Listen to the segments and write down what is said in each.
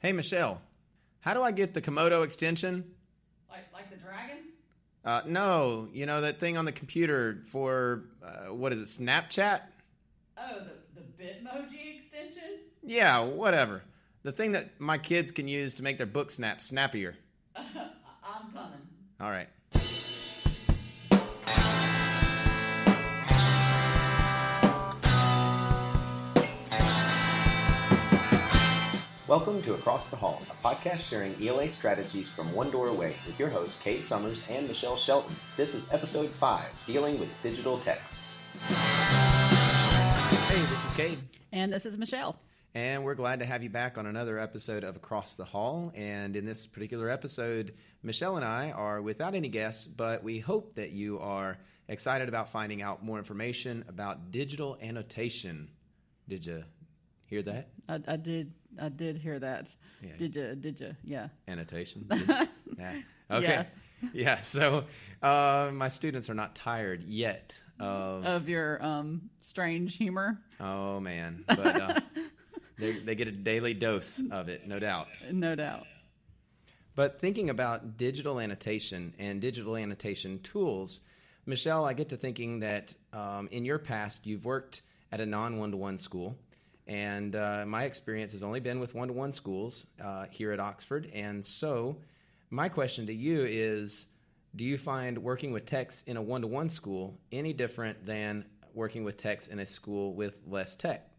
Hey, Michelle, how do I get the Komodo extension? Like the dragon? No, you know, that thing on the computer for, what is it, Snapchat? Oh, the Bitmoji extension? Yeah, whatever. The thing that my kids can use to make their book snappier. I'm coming. All right. Welcome to Across the Hall, a podcast sharing ELA strategies from one door away with your hosts, Cade Summers and Michelle Shelton. This is episode 5, Dealing with Digital Texts. Hey, this is Cade. And this is Michelle. And we're glad to have you back on another episode of Across the Hall. And in this particular episode, Michelle and I are without any guests, but we hope that you are excited about finding out more information about digital annotation. Did you hear that? I did hear that. Yeah. Did you? Yeah. Annotation? Yeah. Okay. Yeah. So my students are not tired yet of your strange humor. Oh, man. But they get a daily dose of it, no doubt. No doubt. But thinking about digital annotation and digital annotation tools, Michelle, I get to thinking that in your past, you've worked at a non-one-to-one school. And my experience has only been with one-to-one schools here at Oxford. And so my question to you is, do you find working with text in a one-to-one school any different than working with text in a school with less tech?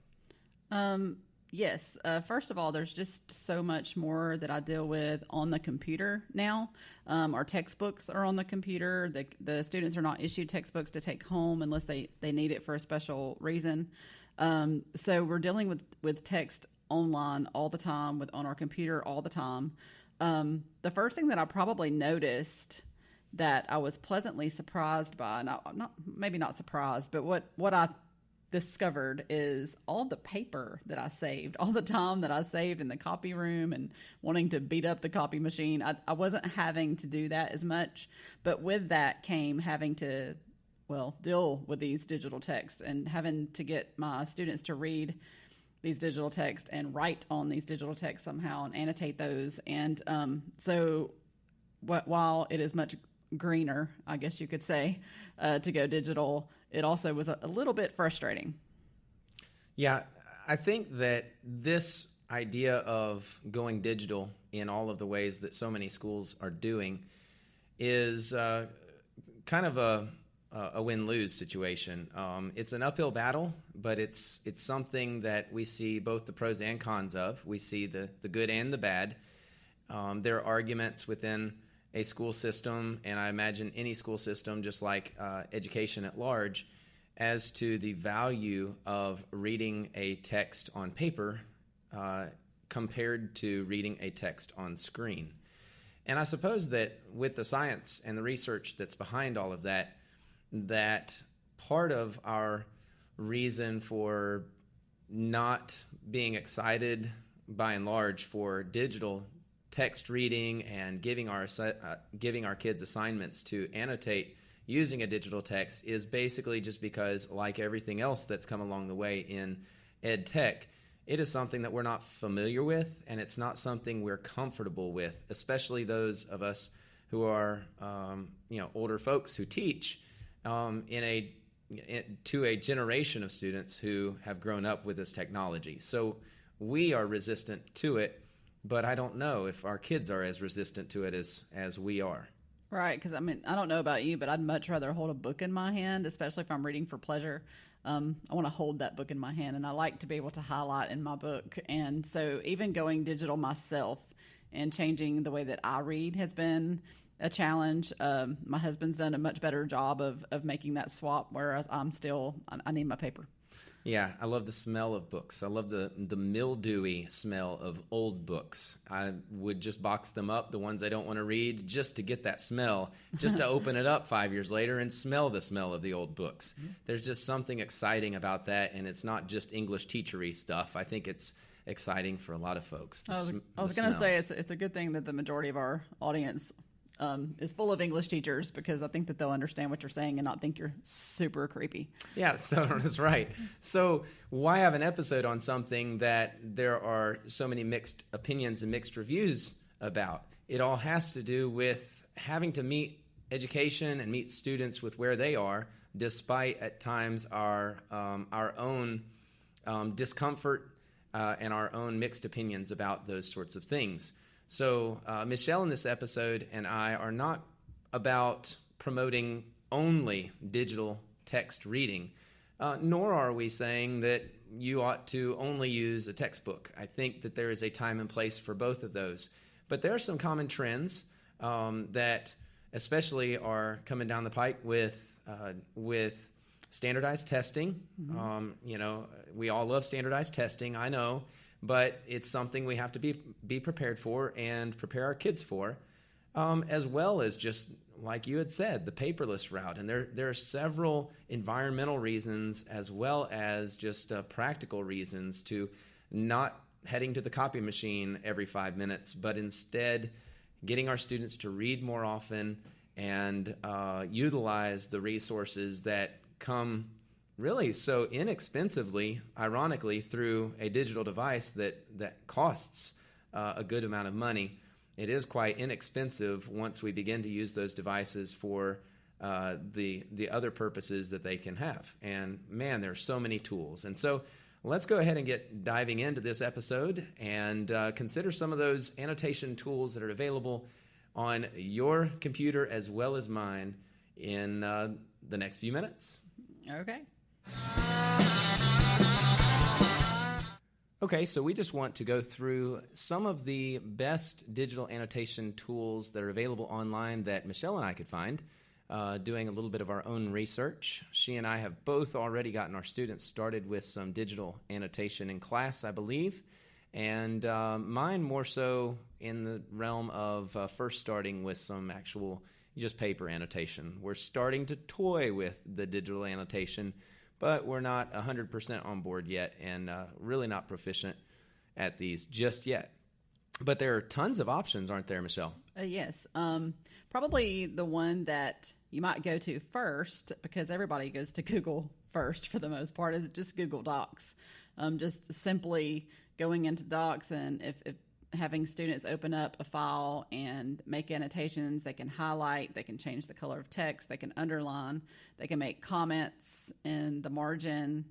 Yes. First of all, there's just so much more that I deal with on the computer now. Our textbooks are on the computer. The students are not issued textbooks to take home unless they need it for a special reason. So we're dealing with text online all the time, on our computer all the time. The first thing that I probably noticed that I was pleasantly surprised by, maybe not surprised, but what I discovered is all the paper that I saved, all the time that I saved in the copy room and wanting to beat up the copy machine. I wasn't having to do that as much, but with that came having to deal with these digital texts and having to get my students to read these digital texts and write on these digital texts somehow and annotate those. And so while it is much greener, I guess you could say, to go digital, it also was a little bit frustrating. Yeah, I think that this idea of going digital in all of the ways that so many schools are doing is kind of a win-lose situation. It's an uphill battle, but it's something that we see both the pros and cons of. We see the good and the bad. There are arguments within a school system, and I imagine any school system, just like education at large, as to the value of reading a text on paper compared to reading a text on screen. And I suppose that with the science and the research that's behind all of that, that part of our reason for not being excited by and large for digital text reading and giving our kids assignments to annotate using a digital text is basically just because, like everything else that's come along the way in ed tech, it is something that we're not familiar with, and it's not something we're comfortable with, especially those of us who are older folks who teach to a generation of students who have grown up with this technology. So we are resistant to it, but I don't know if our kids are as resistant to it as we are. Right, because I don't know about you, but I'd much rather hold a book in my hand, especially if I'm reading for pleasure. I want to hold that book in my hand, and I like to be able to highlight in my book. And so even going digital myself and changing the way that I read has been a challenge. My husband's done a much better job of making that swap, whereas I need my paper. Yeah, I love the smell of books. I love the mildewy smell of old books. I would just box them up, the ones I don't want to read, just to get that smell, just to open it up 5 years later and smell the smell of the old books. Mm-hmm. There's just something exciting about that, and it's not just English teachery stuff. I think it's exciting for a lot of folks. I was going to say it's a good thing that the majority of our audience is full of English teachers, because I think that they'll understand what you're saying and not think you're super creepy. Yeah, so that's right. So why have an episode on something that there are so many mixed opinions and mixed reviews about? It all has to do with having to meet education and meet students with where they are, despite at times our own discomfort and our own mixed opinions about those sorts of things. So Michelle in this episode and I are not about promoting only digital text reading, nor are we saying that you ought to only use a textbook. I think that there is a time and place for both of those. But there are some common trends that especially are coming down the pike with standardized testing. Mm-hmm. We all love standardized testing, I know, but it's something we have to be prepared for and prepare our kids for, as well as just, like you had said, the paperless route. And there are several environmental reasons as well as just practical reasons to not heading to the copy machine every 5 minutes, but instead getting our students to read more often and utilize the resources that come really so inexpensively, ironically, through a digital device that costs a good amount of money. It is quite inexpensive once we begin to use those devices for the other purposes that they can have. And man, there are so many tools. And so let's go ahead and get diving into this episode and consider some of those annotation tools that are available on your computer as well as mine in the next few minutes. Okay. Okay, so we just want to go through some of the best digital annotation tools that are available online that Michelle and I could find, doing a little bit of our own research. She and I have both already gotten our students started with some digital annotation in class, I believe, and mine more so in the realm of first starting with some actual just paper annotation. We're starting to toy with the digital annotation, but we're not 100% on board yet and really not proficient at these just yet. But there are tons of options, aren't there, Michelle? Yes. Probably the one that you might go to first, because everybody goes to Google first for the most part, is just Google Docs. Just simply going into Docs, and if having students open up a file and make annotations, they can highlight, they can change the color of text, they can underline, they can make comments in the margin.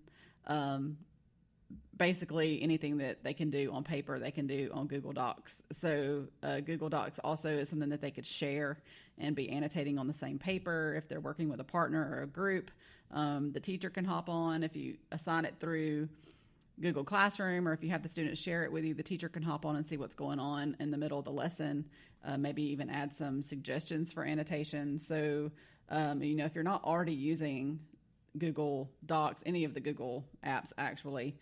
Basically anything that they can do on paper, they can do on Google Docs. So Google Docs also is something that they could share and be annotating on the same paper if they're working with a partner or a group. The teacher can hop on. If you assign it through Google Classroom, or if you have the students share it with you, the teacher can hop on and see what's going on in the middle of the lesson, maybe even add some suggestions for annotation. So, if you're not already using Google Docs, any of the Google apps actually,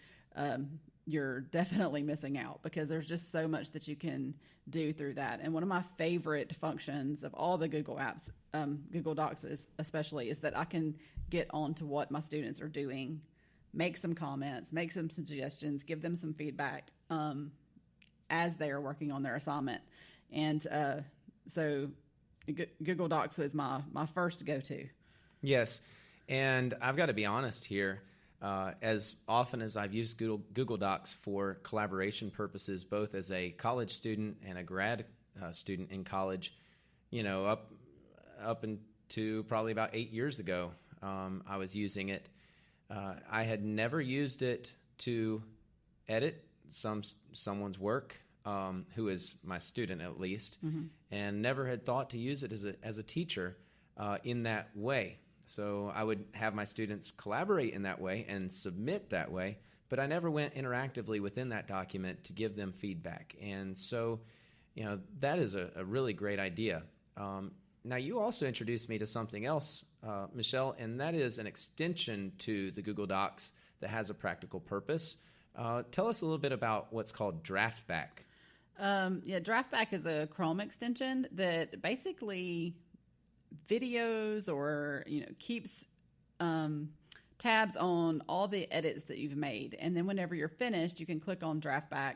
you're definitely missing out, because there's just so much that you can do through that. And one of my favorite functions of all the Google apps, Google Docs especially, is that I can get onto what my students are doing, make some comments, make some suggestions, give them some feedback as they are working on their assignment. And so Google Docs was my first go-to. Yes, and I've got to be honest here. As often as I've used Google Docs for collaboration purposes, both as a college student and a grad student in college, up into probably about 8 years ago, I was using it. I had never used it to edit someone's work, who is my student at least, mm-hmm. and never had thought to use it as a teacher in that way. So I would have my students collaborate in that way and submit that way, but I never went interactively within that document to give them feedback. And so, that is a really great idea. Now, you also introduced me to something else, Michelle, and that is an extension to the Google Docs that has a practical purpose. Tell us a little bit about what's called DraftBack. DraftBack is a Chrome extension that basically videos or keeps tabs on all the edits that you've made, and then whenever you're finished, you can click on DraftBack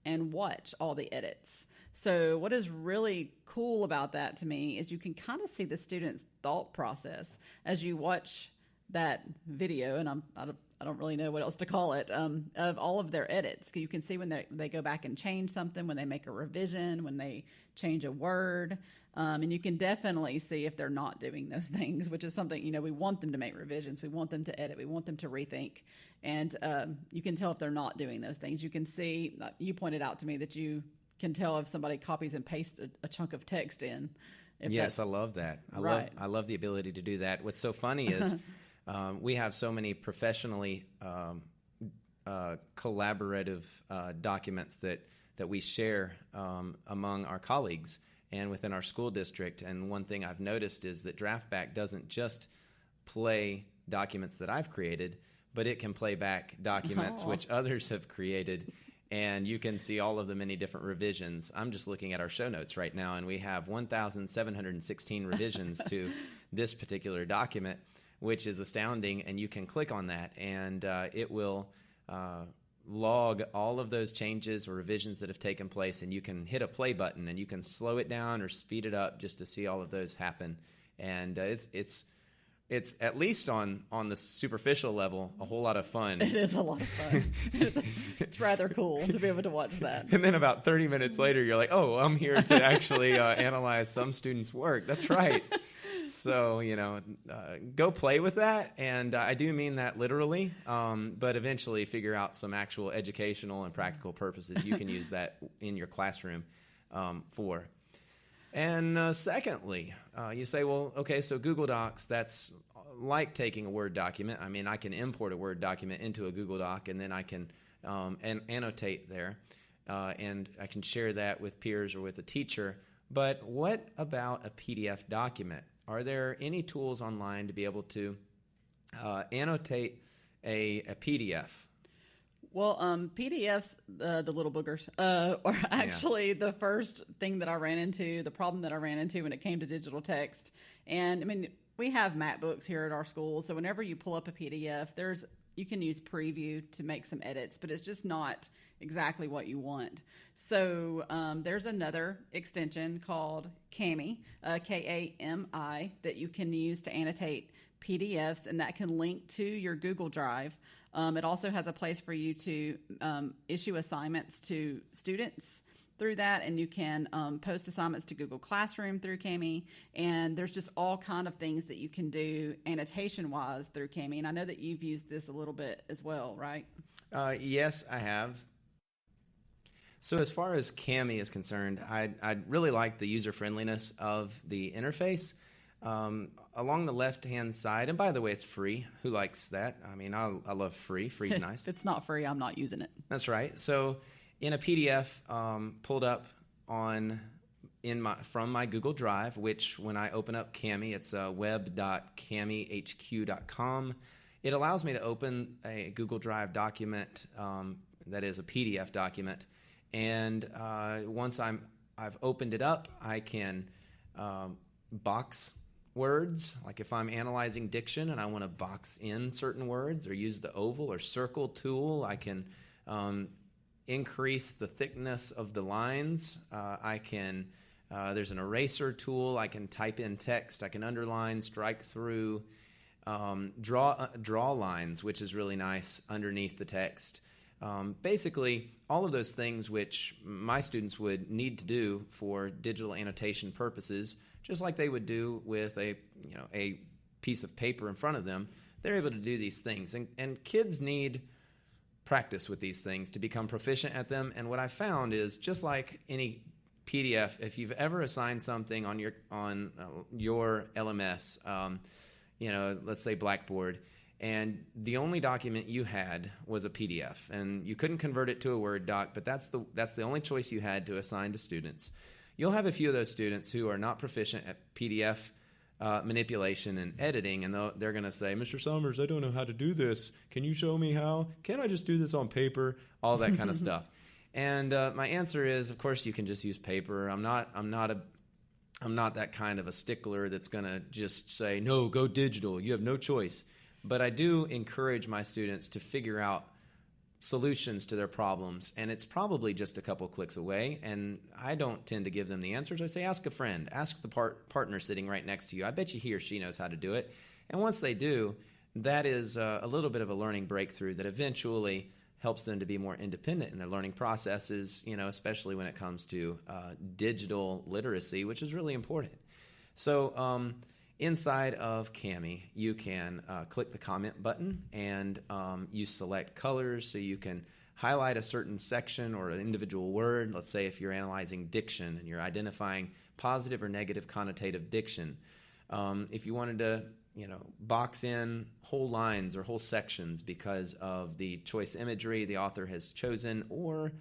and watch all the edits. So what is really cool about that to me is you can kind of see the student's thought process as you watch that video, and I don't really know what else to call it, of all of their edits. You can see when they go back and change something, when they make a revision, when they change a word, and you can definitely see if they're not doing those things, which is something, we want them to make revisions, we want them to edit, we want them to rethink, and you can tell if they're not doing those things. You can see, you pointed out to me that you can tell if somebody copies and pastes a chunk of text in. Yes, I love that. I love the ability to do that. What's so funny is we have so many professionally collaborative documents that we share among our colleagues and within our school district. And one thing I've noticed is that DraftBack doesn't just play documents that I've created, but it can play back documents which others have created. And you can see all of the many different revisions. I'm just looking at our show notes right now, and we have 1,716 revisions to this particular document, which is astounding. And you can click on that, and it will log all of those changes or revisions that have taken place, and you can hit a play button, and you can slow it down or speed it up just to see all of those happen. And it's at least on the superficial level a whole lot of fun. It is a lot of fun. It's rather cool to be able to watch that. And then about 30 minutes later, you're like, oh, I'm here to actually analyze some students' work. That's right. So, go play with that. And I do mean that literally, but eventually figure out some actual educational and practical purposes you can use that in your classroom for. And secondly, you say, well, okay, so Google Docs, that's like taking a Word document. I mean, I can import a Word document into a Google Doc, and then I can annotate there, and I can share that with peers or with a teacher. But what about a PDF document? Are there any tools online to be able to annotate a PDF? Well, PDFs, the little boogers, are actually the first thing that I ran into, the problem that I ran into when it came to digital text. And I mean, we have MacBooks here at our school, so whenever you pull up a PDF, you can use Preview to make some edits, but it's just not exactly what you want. So there's another extension called Kami, Kami, that you can use to annotate PDFs, and that can link to your Google Drive. It also has a place for you to issue assignments to students through that, and you can post assignments to Google Classroom through Kami, and there's just all kind of things that you can do annotation-wise through Kami, and I know that you've used this a little bit as well, right? Yes, I have. So as far as Kami is concerned, I really like the user-friendliness of the interface. Along the left-hand side, and by the way, it's free. Who likes that? I mean, I love free. Free's nice. If it's not free, I'm not using it. That's right. So in a PDF pulled up from my Google Drive, which when I open up Kami, it's web.kamihq.com. It allows me to open a Google Drive document that is a PDF document, and once I've opened it up, I can box words. Like if I'm analyzing diction and I want to box in certain words or use the oval or circle tool, I can increase the thickness of the lines. There's an eraser tool. I can type in text. I can underline, strike through, draw lines, which is really nice underneath the text. Basically, all of those things which my students would need to do for digital annotation purposes, just like they would do with a piece of paper in front of them, they're able to do these things. And kids need practice with these things to become proficient at them. And what I found is, just like any PDF, if you've ever assigned something on your LMS, let's say Blackboard, and the only document you had was a PDF, and you couldn't convert it to a Word doc, but that's the only choice you had to assign to students. You'll have a few of those students who are not proficient at PDF manipulation and editing, and they're going to say, Mr. Summers, I don't know how to do this. Can you show me how? Can't I just do this on paper? All that kind of stuff. And my answer is, of course, you can just use paper. I'm not that kind of a stickler that's going to just say, no, go digital. You have no choice. But I do encourage my students to figure out solutions to their problems, and it's probably just a couple clicks away. And I don't tend to give them the answers. I say, ask a friend, ask the partner sitting right next to you. I bet you he or she knows how to do it. And once they do, that is a little bit of a learning breakthrough that eventually helps them to be more independent in their learning processes, especially when it comes to digital literacy, which is really important. So inside of Kami, you can click the comment button, and you select colors, so you can highlight a certain section or an individual word. Let's say if you're analyzing diction and you're identifying positive or negative connotative diction. If you wanted to box in whole lines or whole sections because of the choice imagery the author has chosen, or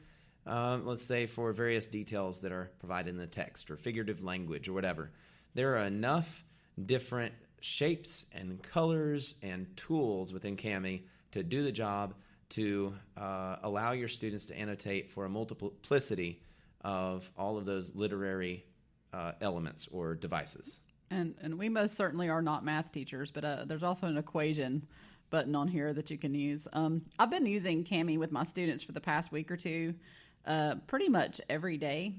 let's say for various details that are provided in the text or figurative language or whatever. There are enough different shapes and colors and tools within Kami to do the job to allow your students to annotate for a multiplicity of all of those literary elements or devices. And we most certainly are not math teachers, but there's also an equation button on here that you can use. I've been using Kami with my students for the past week or two, pretty much every day.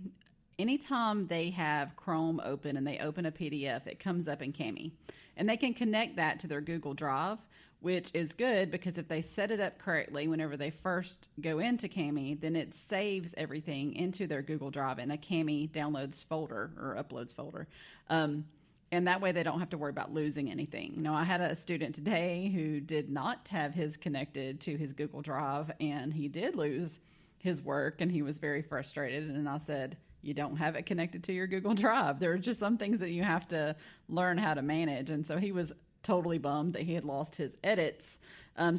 Anytime they have Chrome open and they open a PDF, it comes up in Kami. And they can connect that to their Google Drive, which is good because if they set it up correctly whenever they first go into Kami, then it saves everything into their Google Drive in a Kami downloads folder or uploads folder. And that way they don't have to worry about losing anything. I had a student today who did not have his connected to his Google Drive, and he did lose his work, and he was very frustrated. And I said, you don't have it connected to your Google Drive. There are just some things that you have to learn how to manage. And so he was totally bummed that he had lost his edits.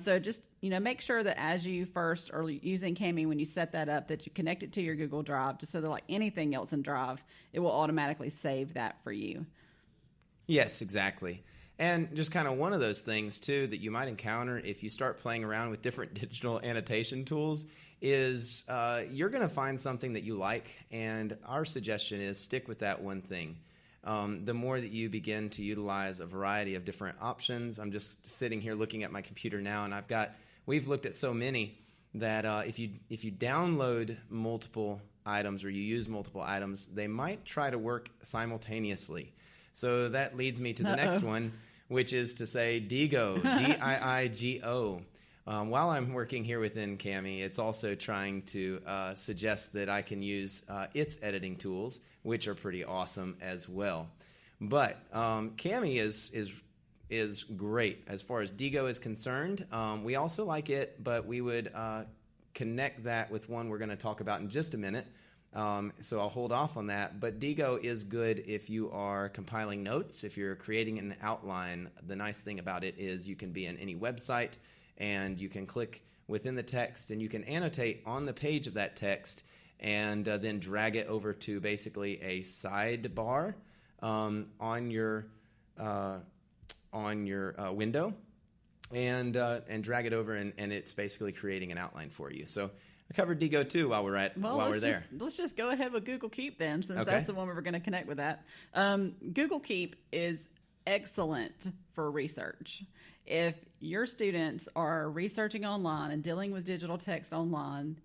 So just, make sure that as you first are using Kami, when you set that up, that you connect it to your Google Drive, just so that like anything else in Drive, it will automatically save that for you. Yes, exactly. And just kind of one of those things, too, that you might encounter if you start playing around with different digital annotation tools is you're going to find something that you like, and our suggestion is stick with that one thing. The more that you begin to utilize a variety of different options, I'm just sitting here looking at my computer now, and we've looked at so many that if you download multiple items or you use multiple items, they might try to work simultaneously. So that leads me to the next one, which is to say Diigo, D-I-I-G-O. While I'm working here within Kami, it's also trying to suggest that I can use its editing tools, which are pretty awesome as well. But Kami is great as far as Diigo is concerned. We also like it, but we would connect that with one we're going to talk about in just a minute. So I'll hold off on that. But Diigo is good if you are compiling notes, if you're creating an outline. The nice thing about it is you can be in any website, and you can click within the text, and you can annotate on the page of that text, and then drag it over to basically a sidebar on your window, and drag it over, and it's basically creating an outline for you. So I covered Diigo too while we're there. Let's just go ahead with Google Keep then, since that's the one we're going to connect with that. Google Keep is excellent for research. If your students are researching online and dealing with digital text online,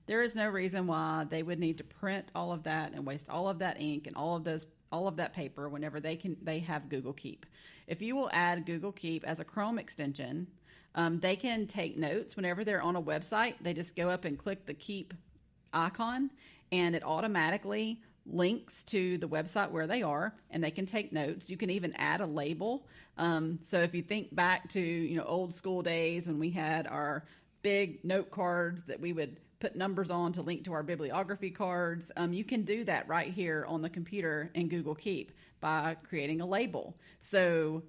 there is no reason why they would need to print all of that and waste all of that ink and all of that paper whenever they have Google Keep. If you will add Google Keep as a Chrome extension, they can take notes whenever they're on a website. They just go up and click the Keep icon, and it automatically links to the website where they are, and they can take notes. You can even add a label. So if you think back to old school days when we had our big note cards that we would put numbers on to link to our bibliography cards, you can do that right here on the computer in Google Keep by creating a label. So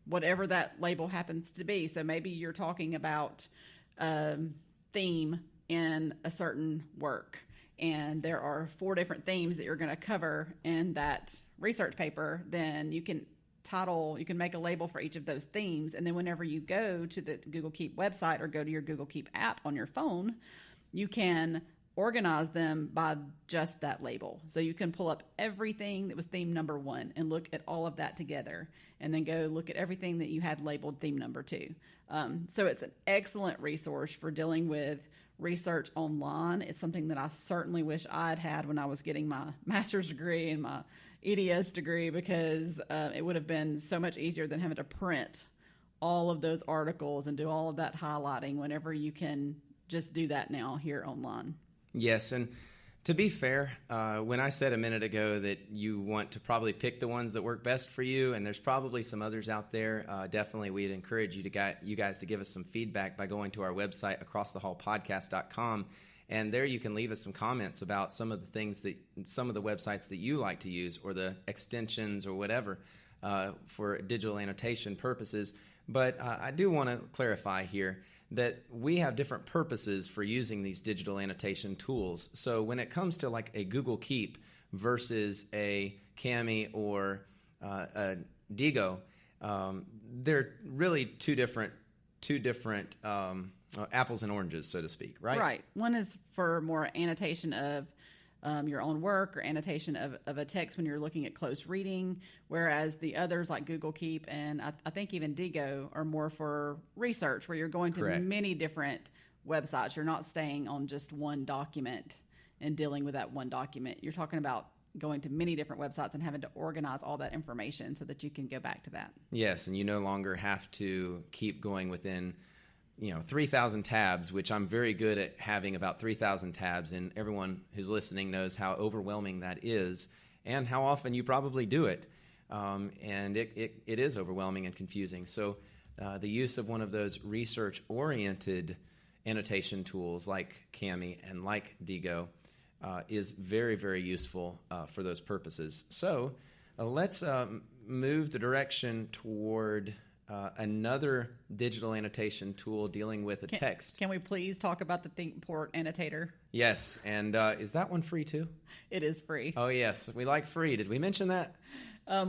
whatever that label happens to be. So maybe you're talking about theme in a certain work, and there are 4 different themes that you're going to cover in that research paper. Then you can make a label for each of those themes, and then whenever you go to the Google Keep website or go to your Google Keep app on your phone, you can organize them by just that label. So you can pull up everything that was theme number 1 and look at all of that together, and then go look at everything that you had labeled theme number 2. So it's an excellent resource for dealing with research online. It's something that I certainly wish I'd had when I was getting my master's degree and my EDS degree, because it would have been so much easier than having to print all of those articles and do all of that highlighting whenever you can just do that now here online. Yes, and to be fair, when I said a minute ago that you want to probably pick the ones that work best for you, and there's probably some others out there, definitely we'd encourage you guys to give us some feedback by going to our website, acrossthehallpodcast.com, and there you can leave us some comments about some of the websites that you like to use, or the extensions or whatever for digital annotation purposes. But I do want to clarify here that we have different purposes for using these digital annotation tools. So when it comes to like a Google Keep versus a Kami or a Digo, they're really two different apples and oranges, so to speak, right? Right. One is for more annotation of your own work, or annotation of a text when you're looking at close reading, whereas the others like Google Keep and I think even Digo are more for research, where you're going to Correct. many different websites. You're not staying on just one document and dealing with that one document. You're talking about going to many different websites and having to organize all that information so that you can go back to that. Yes, and you no longer have to keep going within 3,000 tabs, which I'm very good at having about 3,000 tabs, and everyone who's listening knows how overwhelming that is and how often you probably do it. And it is overwhelming and confusing. So the use of one of those research-oriented annotation tools like Kami and like Digo is very, very useful for those purposes. So let's move the direction toward another digital annotation tool dealing with a text. Can we please talk about the ThinkPort annotator? Yes, and is that one free too? It is free. Oh yes, we like free. Did we mention that?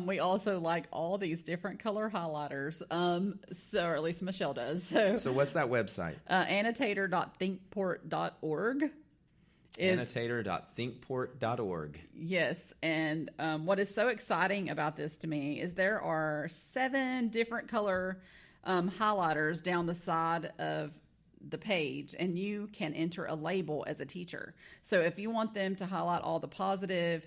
We also like all these different color highlighters, or at least Michelle does. So what's that website? Annotator.thinkport.org. Annotator.thinkport.org. Yes, and what is so exciting about this to me is there are 7 different color highlighters down the side of the page, and you can enter a label as a teacher. So if you want them to highlight all the positive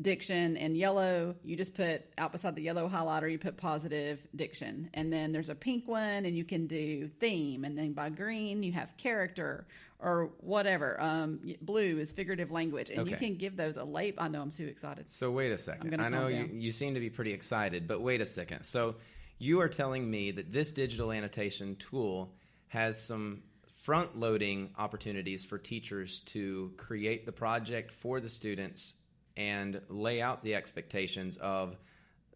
diction in yellow, you just put out beside the yellow highlighter, you put positive diction. And then there's a pink one, and you can do theme. And then by green, you have character or whatever. Blue is figurative language. And Okay. you can give those a label. I know, I'm too excited. So wait a second. I know calm down. you seem to be pretty excited, but wait a second. So you are telling me that this digital annotation tool has some front-loading opportunities for teachers to create the project for the students and lay out the expectations of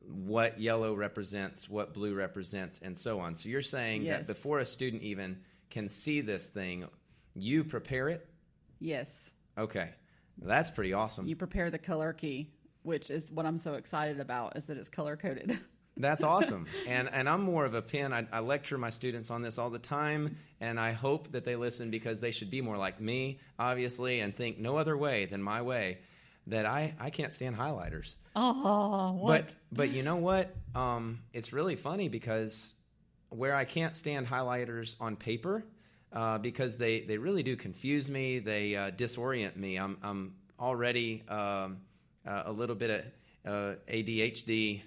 what yellow represents, what blue represents, and so on. So you're saying Yes. that before a student even can see this thing, you prepare it? Yes. Okay. That's pretty awesome. You prepare the color key, which is what I'm so excited about, is that it's color-coded. That's awesome. And I'm more of a pen. I lecture my students on this all the time, and I hope that they listen because they should be more like me, obviously, and think no other way than my way, that I can't stand highlighters. Oh, what? But you know what? It's really funny because where I can't stand highlighters on paper, because they really do confuse me. They disorient me. I'm already a little bit of ADHD,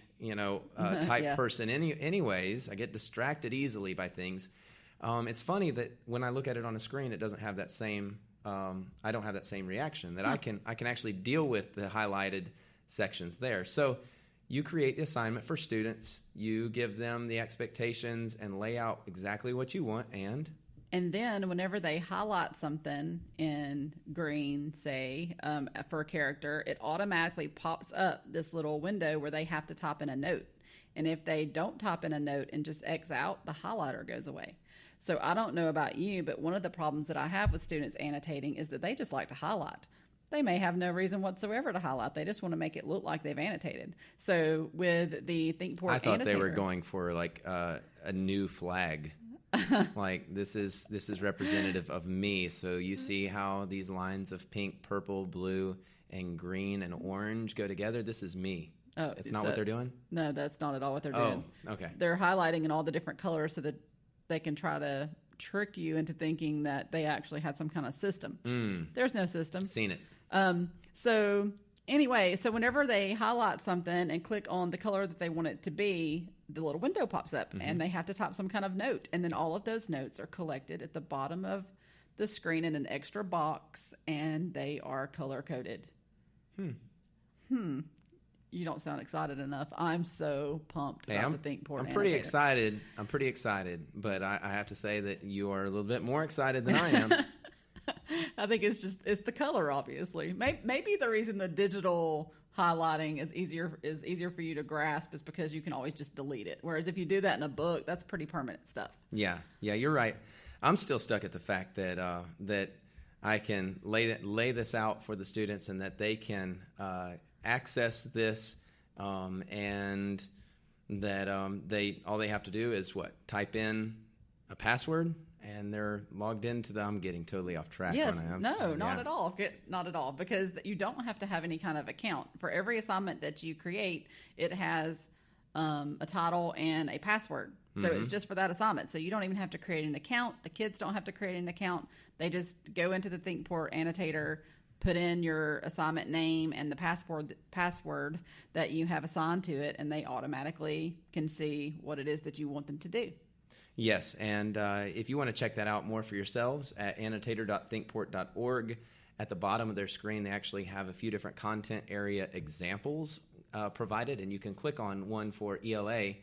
type person. Anyways, I get distracted easily by things. It's funny that when I look at it on a screen, it doesn't have that same. I don't have that same reaction. That I can actually deal with the highlighted sections there. So you create the assignment for students. You give them the expectations and lay out exactly what you want. And then whenever they highlight something in green, say, for a character, it automatically pops up this little window where they have to type in a note. And if they don't type in a note and just X out, the highlighter goes away. So I don't know about you, but one of the problems that I have with students annotating is that they just like to highlight. They may have no reason whatsoever to highlight. They just want to make it look like they've annotated. So with the ThinkPort I thought annotator, they were going for like a new flag. Like this is representative of me. So you see how these lines of pink, purple, blue, and green and orange go together? This is me. Oh, it's not what they're doing? No, that's not at all what they're doing. Oh, okay. They're highlighting in all the different colors so that they can try to trick you into thinking that they actually had some kind of system. There's no system. Seen it. So anyway, so whenever they highlight something and click on the color that they want it to be, the little window pops up and they have to type some kind of note. And then all of those notes are collected at the bottom of the screen in an extra box, and they are color coded. You don't sound excited enough. I'm so pumped about the ThinkPort I'm pretty annotator. I'm pretty excited, but I have to say that you are a little bit more excited than I am. I think it's the color, obviously. Maybe the reason the digital highlighting is easier for you to grasp is because you can always just delete it. Whereas if you do that in a book, that's pretty permanent stuff. Yeah, you're right. I'm still stuck at the fact that that I can lay this out for the students and that they can access this, and that all they have to do is type in a password and they're logged into the. I'm getting totally off track. Yes, not at all. Not at all, because you don't have to have any kind of account for every assignment that you create. It has a title and a password. So it's just for that assignment. So you don't even have to create an account. The kids don't have to create an account. They just go into the ThinkPort annotator, put in your assignment name and the password that you have assigned to it, and they automatically can see what it is that you want them to do. Yes, and if you want to check that out more for yourselves at annotator.thinkport.org, at the bottom of their screen, they actually have a few different content area examples provided, and you can click on one for ELA,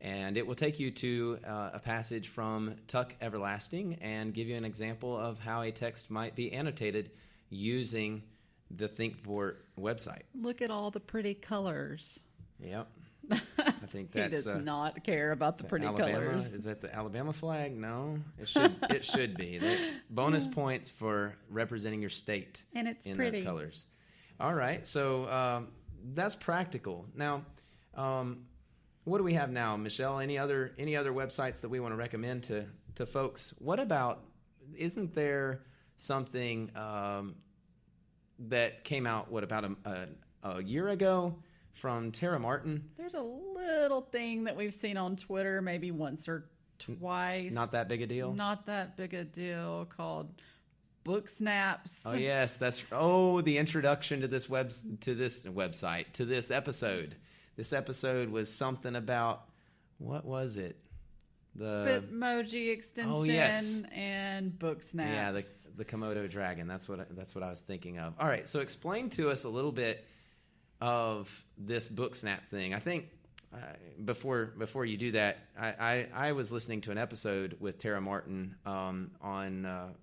and it will take you to a passage from Tuck Everlasting and give you an example of how a text might be annotated using the ThinkPort website. Look at all the pretty colors. Yep. I think that's... He does not care about the pretty Alabama? colors. Is that the Alabama flag? No. It should be. Bonus points for representing your state and it's in pretty. those colors. All right. So that's practical. Now, what do we have now, Michelle? Any other websites that we want to recommend to folks? What about, isn't there something that came out, about a year ago from Tara Martin? There's a little thing that we've seen on Twitter maybe once or twice. Not that big a deal? Not that big a deal, called Book Snaps. Oh, yes. The introduction to this website, to this episode. This episode was something about, what was it? The Bitmoji extension and Book Snaps. Yeah, the Komodo dragon. That's what I was thinking of. All right, so explain to us a little bit of this Book Snap thing. I think before you do that, I was listening to an episode with Tara Martin on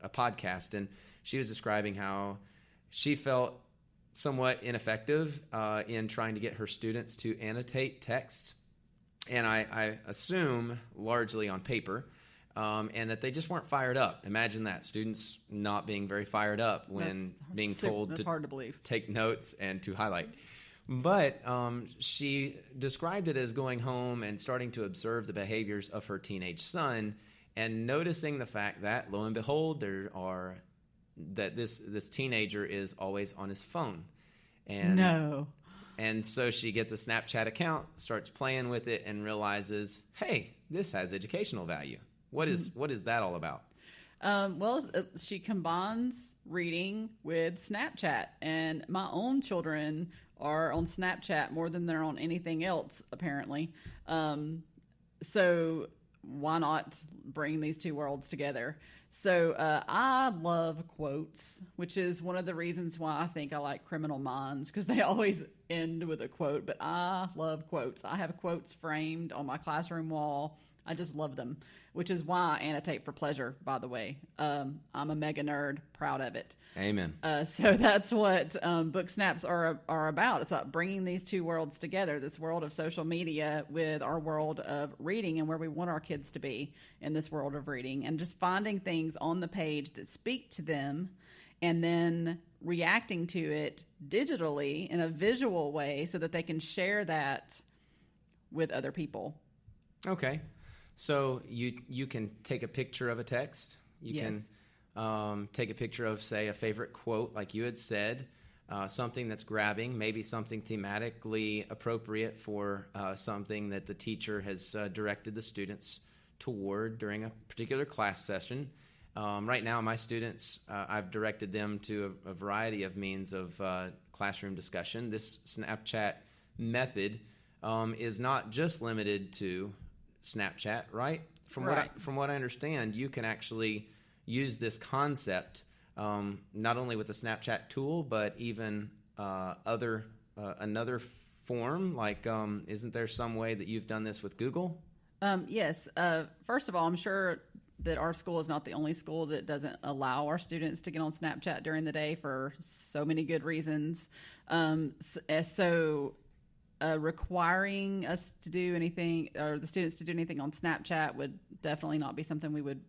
a podcast, and she was describing how she felt somewhat ineffective in trying to get her students to annotate texts, and I assume largely on paper, and that they just weren't fired up. Imagine that, students not being very fired up when being told to hard to believe. Take notes and to highlight. But she described it as going home and starting to observe the behaviors of her teenage son and noticing the fact that, lo and behold, this teenager is always on his phone. And so she gets a Snapchat account, starts playing with it, and realizes, hey, this has educational value. What is that all about? She combines reading with Snapchat, and my own children are on Snapchat more than they're on anything else, apparently. So why not bring these two worlds together? So I love quotes, which is one of the reasons why I think I like Criminal Minds, because they always end with a quote. But I love quotes. I have quotes framed on my classroom wall. I just love them, which is why I annotate for pleasure, by the way. I'm a mega nerd, proud of it. Amen. So that's what Book Snaps are about. It's about bringing these two worlds together, this world of social media with our world of reading and where we want our kids to be in this world of reading, and just finding things on the page that speak to them and then reacting to it digitally in a visual way so that they can share that with other people. Okay. So you can take a picture of a text. You can take a picture of, say, a favorite quote, like you had said, something that's grabbing, maybe something thematically appropriate for something that the teacher has directed the students toward during a particular class session. Right now, my students, I've directed them to a variety of means of classroom discussion. This Snapchat method is not just limited to Snapchat, right? From what I understand, you can actually use this concept not only with the Snapchat tool, but even another form. Like, isn't there some way that you've done this with Google? Yes. First of all, I'm sure that our school is not the only school that doesn't allow our students to get on Snapchat during the day for so many good reasons. Requiring us to do anything, or the students to do anything on Snapchat, would definitely not be something we would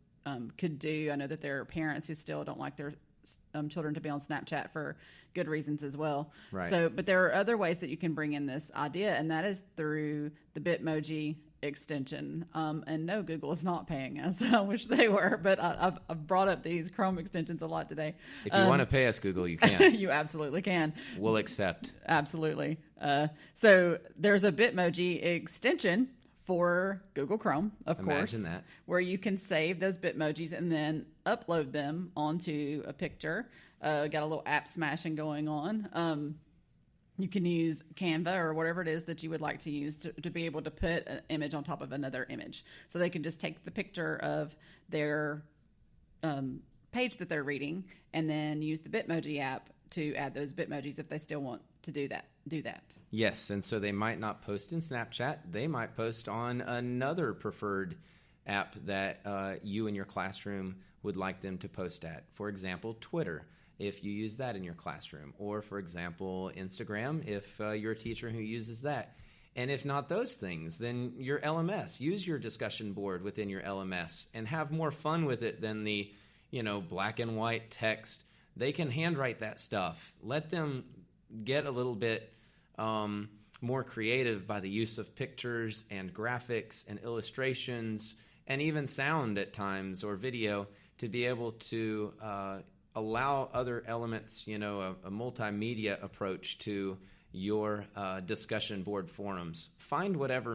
could do. I know that there are parents who still don't like their children to be on Snapchat for good reasons as well. Right. But there are other ways that you can bring in this idea, and that is through the Bitmoji extension. And no, Google is not paying us. I wish they were, but I've brought up these Chrome extensions a lot today. If you want to pay us, Google, you can. You absolutely can. We'll accept. Absolutely. So there's a Bitmoji extension for Google Chrome, of course, that. where you can save those Bitmojis and then upload them onto a picture. Got a little app smashing going on. You can use Canva or whatever it is that you would like to use to be able to put an image on top of another image. So they can just take the picture of their page that they're reading and then use the Bitmoji app to add those Bitmojis if they still want to do that. Yes, and so they might not post in Snapchat. They might post on another preferred app that you and your classroom would like them to post at. For example, Twitter, if you use that in your classroom. Or, for example, Instagram, if you're a teacher who uses that. And if not those things, then your LMS. Use your discussion board within your LMS and have more fun with it than the, black and white text. They can handwrite that stuff. Let them get a little bit more creative by the use of pictures and graphics and illustrations and even sound at times or video to be able to allow other elements, a multimedia approach to your discussion board forums. Find whatever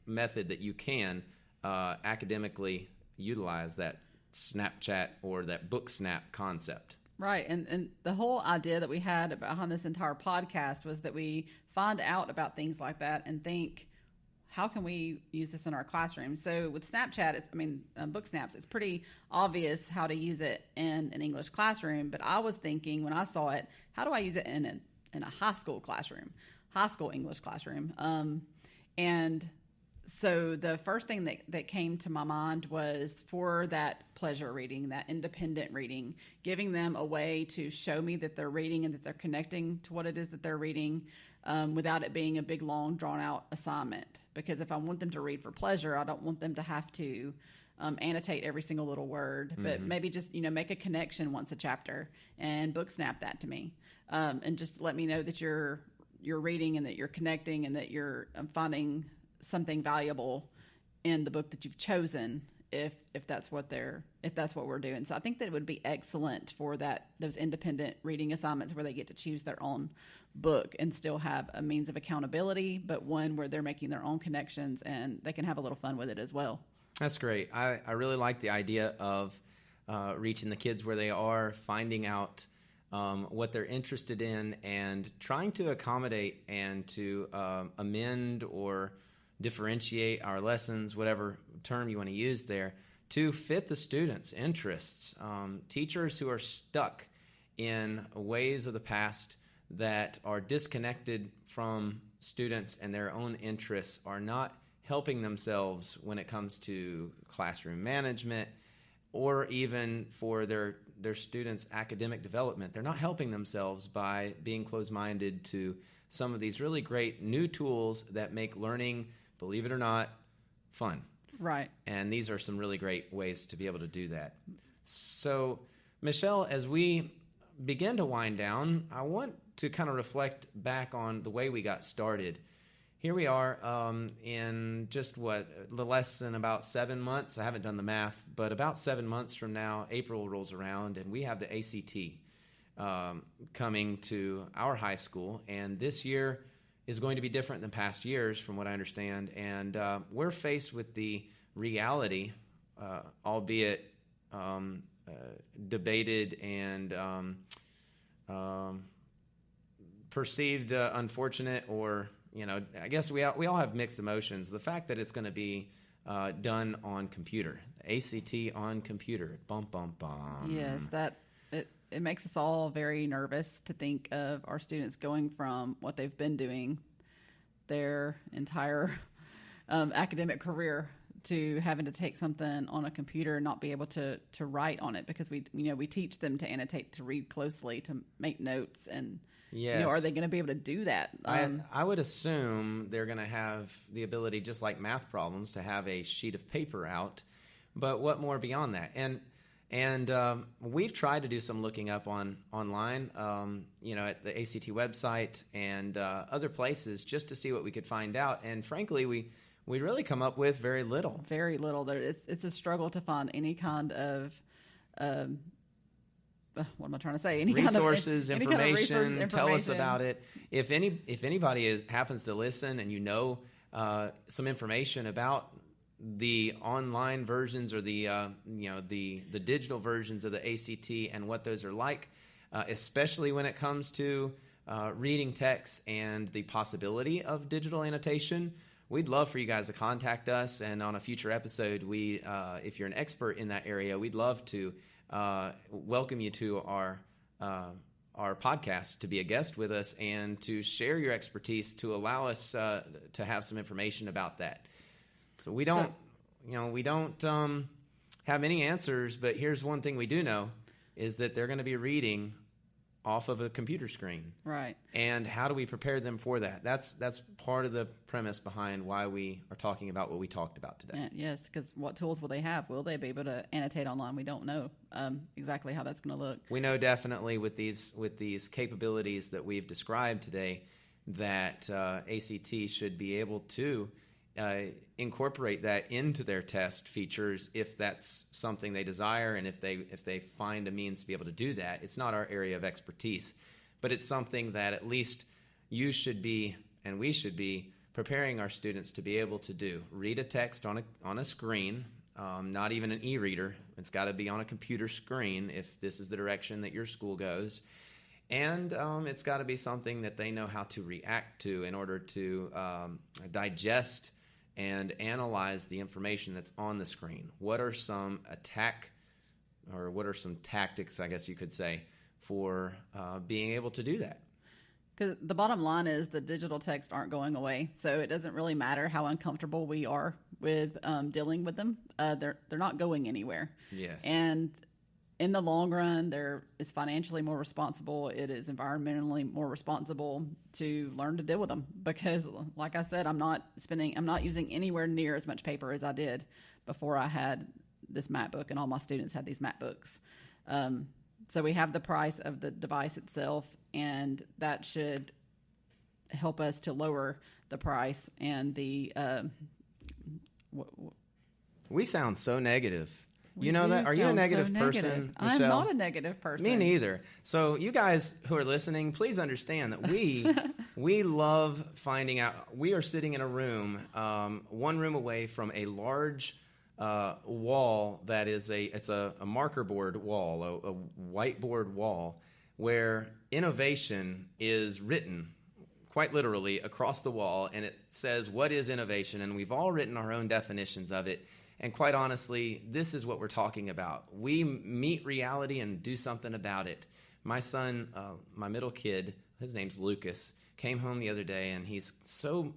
method that you can academically utilize that Snapchat or that book snap concept. Right. And the whole idea that we had behind this entire podcast was that we find out about things like that and think, how can we use this in our classroom? So with Snapchat, book snaps, it's pretty obvious how to use it in an English classroom. But I was thinking when I saw it, how do I use it in a high school English classroom? And so the first thing that came to my mind was for that pleasure reading, that independent reading, giving them a way to show me that they're reading and that they're connecting to what it is that they're reading without it being a big, long, drawn-out assignment. Because if I want them to read for pleasure, I don't want them to have to annotate every single little word, but maybe just, make a connection once a chapter and book snap that to me. And just let me know that you're reading and that you're connecting and that you're finding something valuable in the book that you've chosen, if that's what we're doing. So I think that it would be excellent for those independent reading assignments where they get to choose their own book and still have a means of accountability, but one where they're making their own connections and they can have a little fun with it as well. That's great. I really like the idea of reaching the kids where they are, finding out what they're interested in, and trying to accommodate and to amend or differentiate our lessons, whatever term you want to use there, to fit the students' interests. Teachers who are stuck in ways of the past that are disconnected from students and their own interests are not helping themselves when it comes to classroom management or even for their students' academic development. They're not helping themselves by being closed-minded to some of these really great new tools that make learning, believe it or not, fun. Right. And these are some really great ways to be able to do that. So, Michelle, as we begin to wind down, I want to kind of reflect back on the way we got started here we are in just less than about 7 months. I haven't done the math, but about 7 months from now, April rolls around, and we have the ACT coming to our high school. And this year is going to be different than past years, from what I understand. And we're faced with the reality, albeit debated and perceived unfortunate, or I guess we all have mixed emotions. The fact that it's going to be done on computer, ACT on computer, bum bum bum. Yes, it makes us all very nervous to think of our students going from what they've been doing their entire academic career to having to take something on a computer and not be able to write on it, because we teach them to annotate, to read closely, to make notes, and yes. Are they going to be able to do that? I would assume they're going to have the ability, just like math problems, to have a sheet of paper out. But what more beyond that? And we've tried to do some looking up online, at the ACT website and other places, just to see what we could find out. And frankly, we really come up with very little. Very little. It's a struggle to find any kind of what am I trying to say? Resources, information. Information. Tell us about it. If anybody happens to listen and some information about the online versions or the digital versions of the ACT and what those are like, especially when it comes to reading text and the possibility of digital annotation, we'd love for you guys to contact us. And on a future episode, if you're an expert in that area, we'd love to welcome you to our podcast to be a guest with us and to share your expertise, to allow us to have some information about that. So we don't have any answers, but here's one thing we do know, is that they're going to be reading off of a computer screen. Right. And how do we prepare them for that? That's part of the premise behind why we are talking about what we talked about today. Yes, because what tools will they have? Will they be able to annotate online? We don't know exactly how that's going to look. We know definitely with these capabilities that we've described today that ACT should be able to incorporate that into their test features if that's something they desire, and if they find a means to be able to do that. It's not our area of expertise, but it's something that at least you should be, and we should be, preparing our students to be able to do. Read a text on a screen, not even an e-reader. It's got to be on a computer screen if this is the direction that your school goes. And it's got to be something that they know how to react to in order to digest and analyze the information that's on the screen. What are some tactics, I guess you could say, for being able to do that? Because the bottom line is the digital texts aren't going away, so it doesn't really matter how uncomfortable we are with dealing with them. They're not going anywhere. Yes. And in the long run, it's financially more responsible. It is environmentally more responsible to learn to deal with them, because, like I said, I'm not using anywhere near as much paper as I did before I had this MacBook, and all my students had these MacBooks. So we have the price of the device itself, and that should help us to lower the price and the. We sound so negative. You know that? Are you a negative person, Michelle? I'm not a negative person. Me neither. So you guys who are listening, please understand that we love finding out. We are sitting in a room, one room away from a large wall that is a marker board wall, a whiteboard wall, where innovation is written quite literally across the wall, and it says, what is innovation? And we've all written our own definitions of it. And quite honestly, this is what we're talking about. We meet reality and do something about it. My son, my middle kid, his name's Lucas, came home the other day, and he's so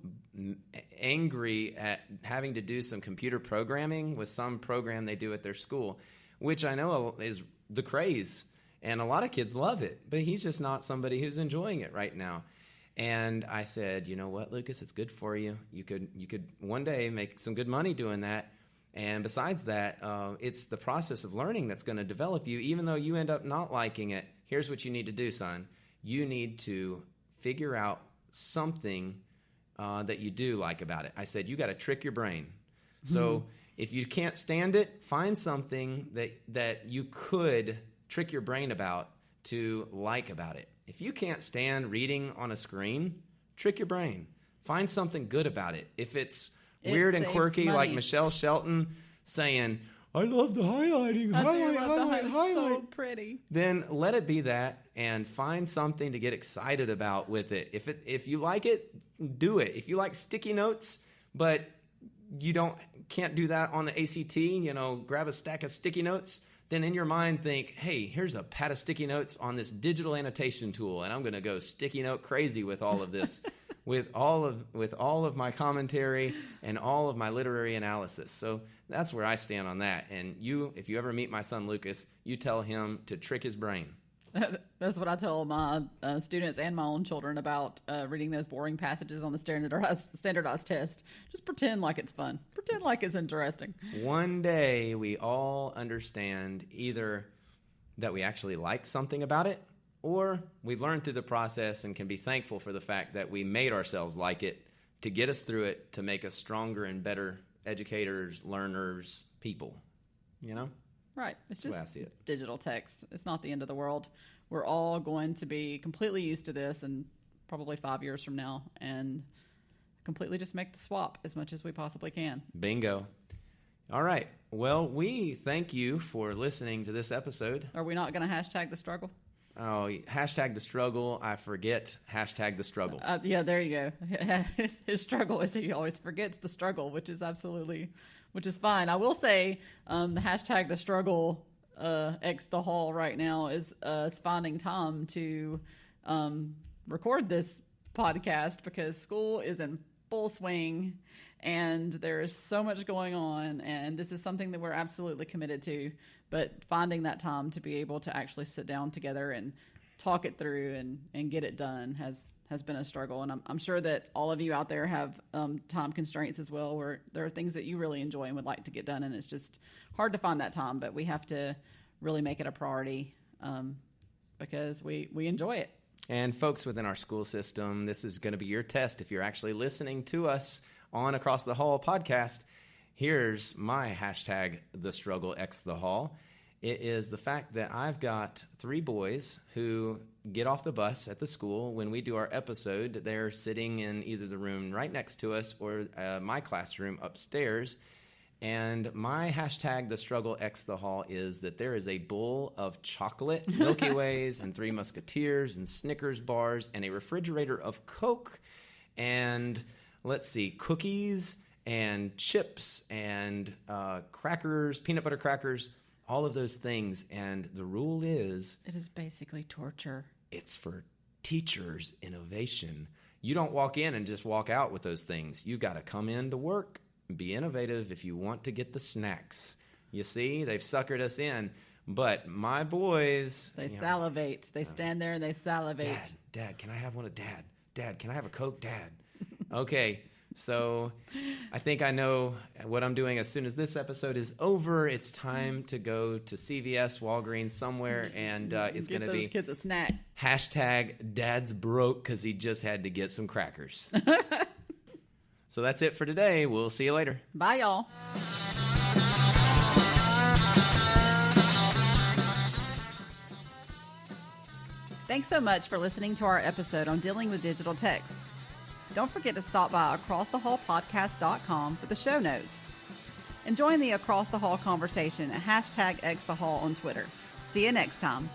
angry at having to do some computer programming with some program they do at their school, which I know is the craze, and a lot of kids love it, but he's just not somebody who's enjoying it right now. And I said, you know what, Lucas, it's good for you. You could one day make some good money doing that. And besides that, it's the process of learning that's going to develop you, even though you end up not liking it. Here's what you need to do, son. You need to figure out something that you do like about it. I said, you got to trick your brain. So if you can't stand it, find something that you could trick your brain about to like about it. If you can't stand reading on a screen, trick your brain. Find something good about it. If it's weird and quirky, like Michelle Shelton saying, I love the highlighting. Highlight. So pretty. Then let it be that and find something to get excited about with it. If you like it, do it. If you like sticky notes, but you can't do that on the ACT, grab a stack of sticky notes, then in your mind think, hey, here's a pad of sticky notes on this digital annotation tool, and I'm going to go sticky note crazy with all of this, with all of my commentary and all of my literary analysis. So that's where I stand on that. And if you ever meet my son Lucas, you tell him to trick his brain. That's what I tell my students and my own children about reading those boring passages on the standardized test. Just pretend like it's fun. Pretend like it's interesting. One day we all understand either that we actually like something about it, or we've learned through the process and can be thankful for the fact that we made ourselves like it to get us through it, to make us stronger and better educators, learners, people, Right. It's just digital text. It's not the end of the world. We're all going to be completely used to this in probably 5 years from now and completely just make the swap as much as we possibly can. Bingo. All right. Well, we thank you for listening to this episode. Are we not going to hashtag the struggle? Oh, hashtag the struggle. I forget hashtag the struggle. Yeah, there you go. His struggle is he always forgets the struggle, which is fine. I will say the hashtag the struggle X the hall right now is finding time to record this podcast because school is in full swing and there is so much going on, and this is something that we're absolutely committed to, but finding that time to be able to actually sit down together and talk it through and get it done has been a struggle. And I'm sure that all of you out there have time constraints as well, where there are things that you really enjoy and would like to get done, and it's just hard to find that time, but we have to really make it a priority because we enjoy it. And folks within our school system, this is going to be your test. If you're actually listening to us on Across the Hall podcast, here's my hashtag the struggle X the hall. It is the fact that I've got 3 boys who get off the bus at the school. When we do our episode, they're sitting in either the room right next to us or my classroom upstairs. And my hashtag the struggle X the hall is that there is a bowl of chocolate, Milky Ways, and 3 Musketeers, and Snickers bars, and a refrigerator of Coke, and cookies, and chips, and crackers, peanut butter crackers, all of those things. And the rule is... it is basically torture. It's for teachers' innovation. You don't walk in and just walk out with those things. You got to come in to work. Be innovative if you want to get the snacks. You see, they've suckered us in. But my boys... they salivate. They stand there and they salivate. Dad, can I have one of Dad? Dad, can I have a Coke? Dad. Okay, so I think I know what I'm doing as soon as this episode is over. It's time to go to CVS, Walgreens, somewhere, and it's going to be... get those kids a snack. Hashtag Dad's broke because he just had to get some crackers. So that's it for today. We'll see you later. Bye, y'all. Thanks so much for listening to our episode on dealing with digital text. Don't forget to stop by acrossthehallpodcast.com for the show notes. And join the Across the Hall conversation at hashtag X the Hall on Twitter. See you next time.